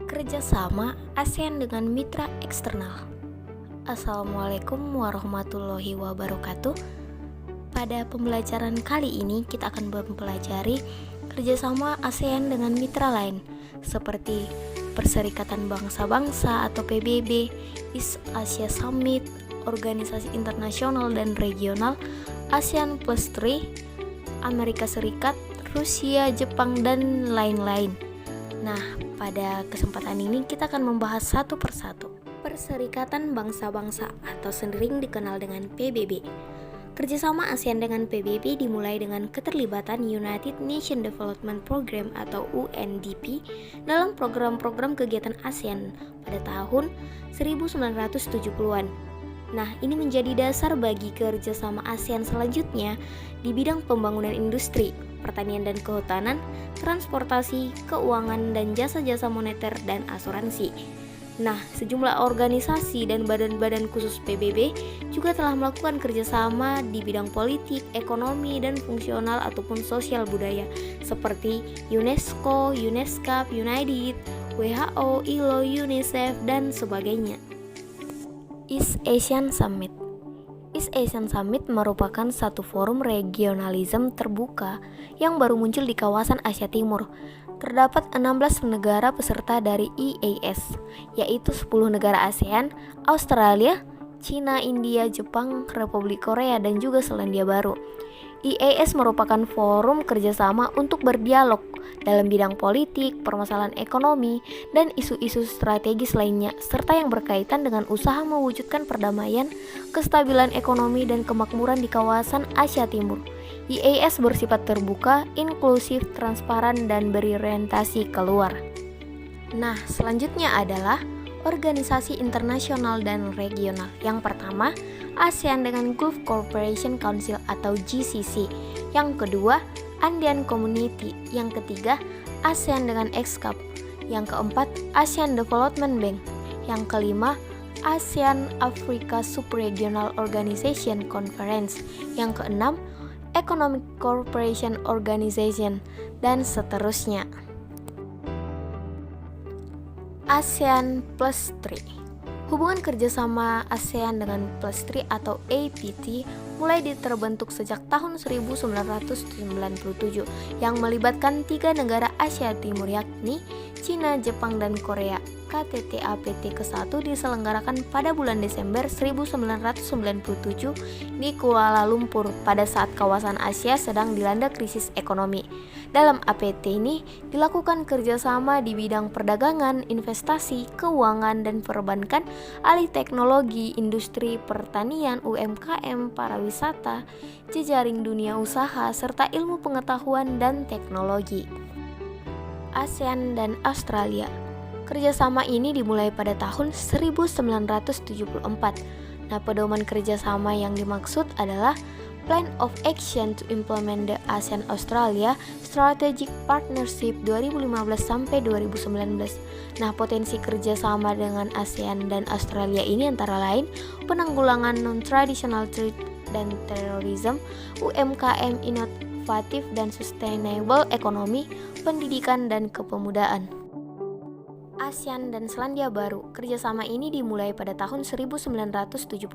Kerjasama ASEAN dengan mitra eksternal. Assalamualaikum warahmatullahi wabarakatuh. Pada pembelajaran kali ini kita akan mempelajari kerjasama ASEAN dengan mitra lain seperti Perserikatan Bangsa-Bangsa atau PBB, East Asia Summit, organisasi internasional dan regional, ASEAN Plus 3, Amerika Serikat, Rusia, Jepang, dan lain-lain. Nah, pada kesempatan ini kita akan membahas satu persatu. Perserikatan Bangsa-Bangsa atau sering dikenal dengan PBB. Kerjasama ASEAN dengan PBB dimulai dengan keterlibatan United Nations Development Program atau UNDP dalam program-program kegiatan ASEAN pada tahun 1970-an. Nah, ini menjadi dasar bagi kerjasama ASEAN selanjutnya di bidang pembangunan industri, pertanian dan kehutanan, transportasi, keuangan, dan jasa-jasa moneter dan asuransi. Nah, sejumlah organisasi dan badan-badan khusus PBB juga telah melakukan kerjasama di bidang politik, ekonomi, dan fungsional ataupun sosial budaya seperti UNESCO, UNESCO, United, WHO, ILO, UNICEF, dan sebagainya. East Asian Summit. East Asian Summit merupakan satu forum regionalisme terbuka yang baru muncul di kawasan Asia Timur. Terdapat 16 negara peserta dari EAS, yaitu 10 negara ASEAN, Australia, China, India, Jepang, Republik Korea, dan juga Selandia Baru. EAS merupakan forum kerjasama untuk berdialog dalam bidang politik, permasalahan ekonomi, dan isu-isu strategis lainnya, serta yang berkaitan dengan usaha mewujudkan perdamaian, kestabilan ekonomi, dan kemakmuran di kawasan Asia Timur. EAS bersifat terbuka, inklusif, transparan, dan berorientasi keluar. Nah, selanjutnya adalah organisasi internasional dan regional. Yang pertama, ASEAN dengan Gulf Cooperation Council atau GCC. Yang kedua, Andean Community. Yang ketiga, ASEAN dengan EXCAP. Yang keempat, ASEAN Development Bank. Yang kelima, ASEAN Africa Subregional Organization Conference. Yang keenam, Economic Cooperation Organization, dan seterusnya. ASEAN Plus 3. Hubungan kerjasama ASEAN dengan Plus 3 atau APT mulai terbentuk sejak tahun 1997 yang melibatkan 3 negara Asia Timur yakni China, Jepang, dan Korea. KTT APT ke-1 diselenggarakan pada bulan Desember 1997 di Kuala Lumpur pada saat kawasan Asia sedang dilanda krisis ekonomi. Dalam APT ini dilakukan kerjasama di bidang perdagangan, investasi, keuangan, dan perbankan, alih teknologi, industri, pertanian, UMKM, pariwisata, jejaring dunia usaha, serta ilmu pengetahuan dan teknologi. ASEAN dan Australia. Kerjasama ini dimulai pada tahun 1974. Nah, pedoman kerjasama yang dimaksud adalah Plan of Action to Implement the ASEAN-Australia Strategic Partnership 2015-2019. Nah, potensi kerjasama dengan ASEAN dan Australia ini antara lain penanggulangan non-traditional threat dan terorisme, UMKM inovatif dan sustainable ekonomi, pendidikan dan kepemudaan. ASEAN dan Selandia Baru. Kerjasama ini dimulai pada tahun 1975.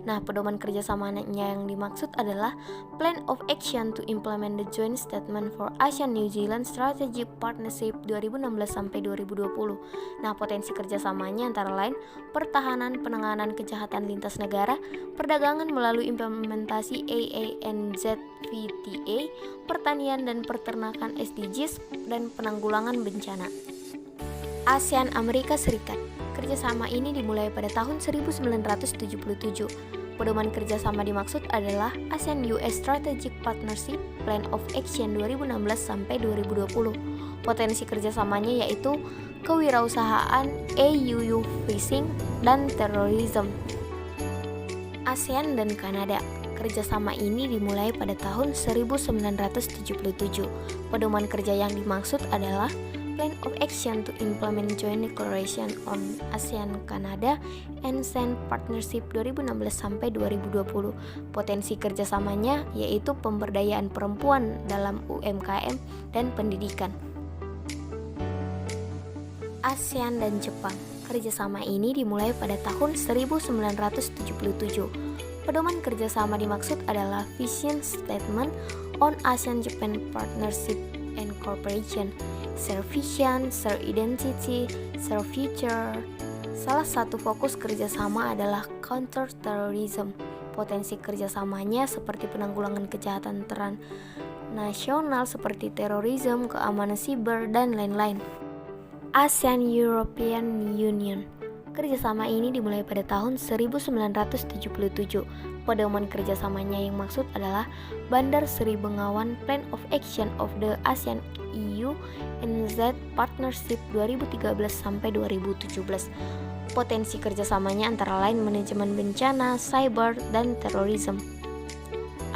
Nah, pedoman kerjasamanya yang dimaksud adalah Plan of Action to Implement the Joint Statement for ASEAN-New Zealand Strategic Partnership 2016-2020. Nah, potensi kerjasamanya antara lain pertahanan, penanganan kejahatan lintas negara, perdagangan melalui implementasi AANZVTA, pertanian dan peternakan SDGs, dan penanggulangan bencana. ASEAN Amerika Serikat. Kerjasama ini dimulai pada tahun 1977. Pedoman kerjasama dimaksud adalah ASEAN US Strategic Partnership Plan of Action 2016-2020. Potensi kerjasamanya yaitu kewirausahaan, AUU phishing, dan terorisme. ASEAN dan Kanada. Kerjasama ini dimulai pada tahun 1977. Pedoman kerja yang dimaksud adalah Plan of Action to Implement Joint Declaration on ASEAN-Canada ANZEN Partnership 2016-2020. Potensi kerjasamanya yaitu pemberdayaan perempuan dalam UMKM dan pendidikan. ASEAN dan Jepang. Kerjasama ini dimulai pada tahun 1977. Pedoman kerjasama dimaksud adalah Vision Statement on ASEAN-Japan Partnership and Cooperation, Share Vision, Share Identity, Share Future. Salah satu fokus kerjasama adalah counter-terrorism. Potensi kerjasamanya seperti penanggulangan kejahatan transnasional seperti terorisme, keamanan siber, dan lain-lain. ASEAN European Union. Kerjasama ini dimulai pada tahun 1977. Pedoman kerjasamanya yang maksud adalah Bandar Seri Bengawan Plan of Action of the ASEAN EU NZ Partnership 2013-2017. Potensi kerjasamanya antara lain manajemen bencana, cyber, dan terorisme.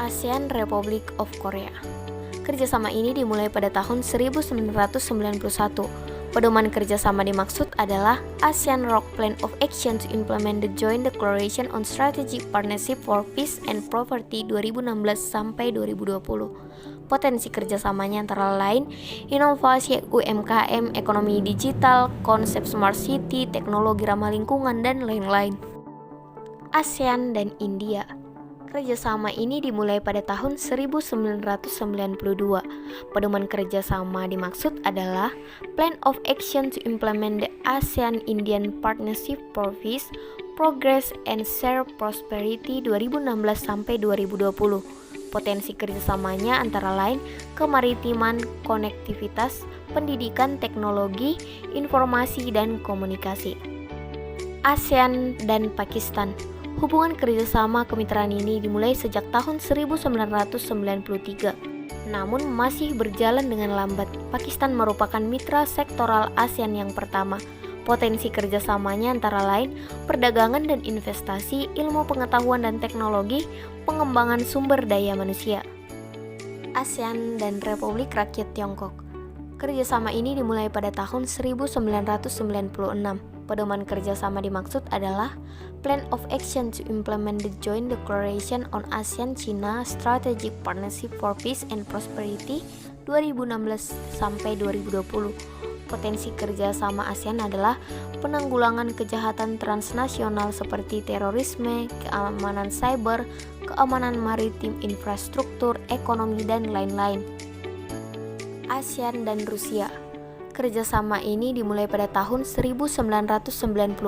ASEAN Republic of Korea. Kerjasama ini dimulai pada tahun 1991. Pedoman kerjasama dimaksud adalah ASEAN Rock Plan of Action to Implement the Joint Declaration on Strategic Partnership for Peace and Prosperity 2016-2020. Potensi kerjasamanya antara lain inovasi UMKM, ekonomi digital, konsep smart city, teknologi ramah lingkungan, dan lain-lain. ASEAN dan India. Kerjasama ini dimulai pada tahun 1992. Pedoman kerjasama dimaksud adalah Plan of Action to Implement the ASEAN-Indian Partnership for Peace, Progress, and Share Prosperity 2016-2020. Potensi kerjasamanya antara lain kemaritiman, konektivitas, pendidikan, teknologi, informasi, dan komunikasi. ASEAN dan Pakistan. Hubungan kerjasama kemitraan ini dimulai sejak tahun 1993, namun masih berjalan dengan lambat. Pakistan merupakan mitra sektoral ASEAN yang pertama. Potensi kerjasamanya antara lain perdagangan dan investasi, ilmu pengetahuan dan teknologi, pengembangan sumber daya manusia. ASEAN dan Republik Rakyat Tiongkok. Kerjasama ini dimulai pada tahun 1996. Pedoman kerjasama dimaksud adalah Plan of Action to Implement the Joint Declaration on ASEAN-China Strategic Partnership for Peace and Prosperity 2016-2020. Potensi kerjasama ASEAN adalah penanggulangan kejahatan transnasional seperti terorisme, keamanan cyber, keamanan maritim, infrastruktur, ekonomi, dan lain-lain. ASEAN dan Rusia. Kerjasama ini dimulai pada tahun 1996.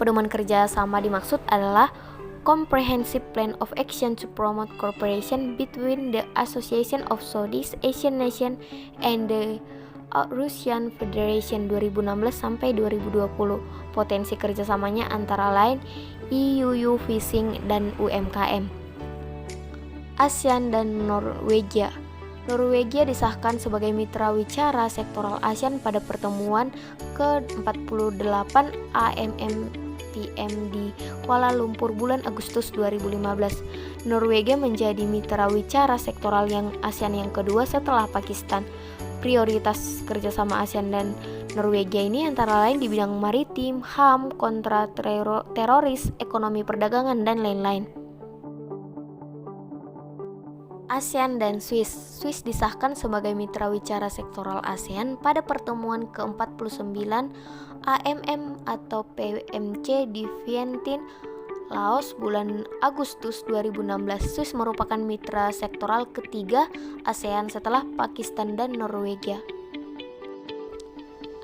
Pedoman kerjasama dimaksud adalah Comprehensive Plan of Action to Promote Cooperation between the Association of Southeast Asian Nations and the Russian Federation 2016-2020. Potensi kerjasamanya antara lain EU Fishing dan UMKM. ASEAN dan Norwegia. Norwegia disahkan sebagai mitra wicara sektoral ASEAN pada pertemuan ke-48 AMM-PM di Kuala Lumpur bulan Agustus 2015. Norwegia menjadi mitra wicara sektoral yang ASEAN yang kedua setelah Pakistan. Prioritas kerjasama ASEAN dan Norwegia ini antara lain di bidang maritim, HAM, kontra teroris, ekonomi perdagangan, dan lain-lain. ASEAN dan Swiss. Swiss disahkan sebagai mitra wicara sektoral ASEAN pada pertemuan ke-49 AMM atau PMC di Vientiane, Laos bulan Agustus 2016. Swiss merupakan mitra sektoral ketiga ASEAN setelah Pakistan dan Norwegia.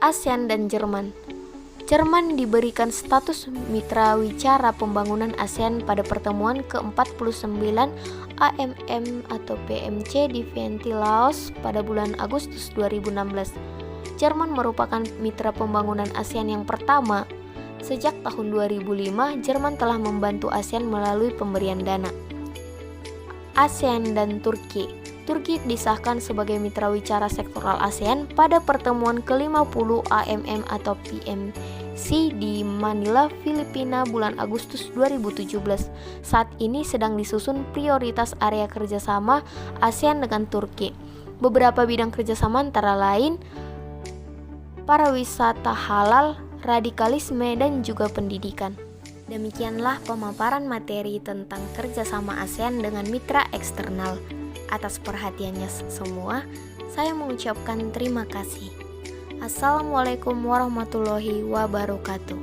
ASEAN dan Jerman. Jerman diberikan status mitra wicara pembangunan ASEAN pada pertemuan ke-49 AMM atau PMC di Vientiane, Laos pada bulan Agustus 2016. Jerman merupakan mitra pembangunan ASEAN yang pertama. Sejak tahun 2005, Jerman telah membantu ASEAN melalui pemberian dana. ASEAN dan Turki. Turki disahkan sebagai mitra wicara sektoral ASEAN pada pertemuan ke-50 AMM atau PMC di Manila, Filipina bulan Agustus 2017. Saat ini sedang disusun prioritas area kerjasama ASEAN dengan Turki. Beberapa bidang kerjasama antara lain pariwisata halal, radikalisme, dan juga pendidikan. Demikianlah pemaparan materi tentang kerjasama ASEAN dengan mitra eksternal. Atas perhatiannya semua, saya mengucapkan terima kasih. Assalamualaikum warahmatullahi wabarakatuh.